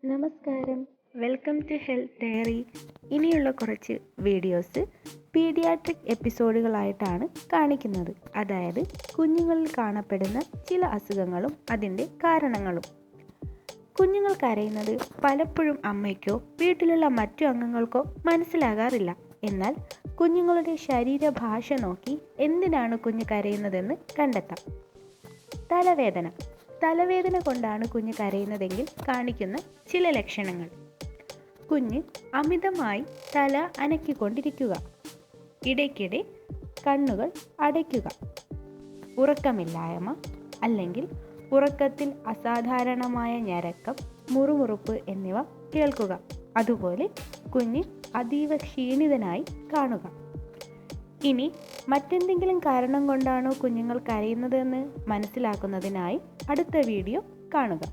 നമസ്കാരം, welcome to health diary. ഇനിയുള്ള കുറച്ച് വീഡിയോസ് പീഡിയാട്രിക് എപ്പിസോഡുകളായിട്ടാണ് കാണിക്കുന്നത്. അതായത് കുഞ്ഞുങ്ങളിൽ കാണപ്പെടുന്ന ചില അസുഖങ്ങളും അതിൻ്റെ കാരണങ്ങളും. കുഞ്ഞുങ്ങൾ കരയുന്നത് പലപ്പോഴും അമ്മയ്ക്കോ വീട്ടിലുള്ള മറ്റു അംഗങ്ങൾക്കോ മനസ്സിലാകാറില്ല. എന്നാൽ കുഞ്ഞുങ്ങളുടെ ശരീരഭാഷ നോക്കി എന്തിനാണ് കുഞ്ഞ് കരയുന്നതെന്ന് കണ്ടെത്താം. തലവേദന കൊണ്ടാണ് കുഞ്ഞ് കരയുന്നതെങ്കിൽ കാണിക്കുന്ന ചില ലക്ഷണങ്ങൾ: കുഞ്ഞ് അമിതമായി തല അനക്കിക്കൊണ്ടിരിക്കുക, ഇടയ്ക്കിടെ കണ്ണുകൾ അടയ്ക്കുക, ഉറക്കമില്ലായ്മ അല്ലെങ്കിൽ ഉറക്കത്തിൽ അസാധാരണമായ ഞരക്കം, മുറുമുറുപ്പ് എന്നിവ കേൾക്കുക. അതുപോലെ കുഞ്ഞ് അതീവ ക്ഷീണിതനായി കാണുക. ഇനി മറ്റെന്തെങ്കിലും കാരണം കൊണ്ടാണോ കുഞ്ഞുങ്ങൾ കരയുന്നതെന്ന് മനസ്സിലാക്കുന്നതിനായി അടുത്ത വീഡിയോ കാണുക.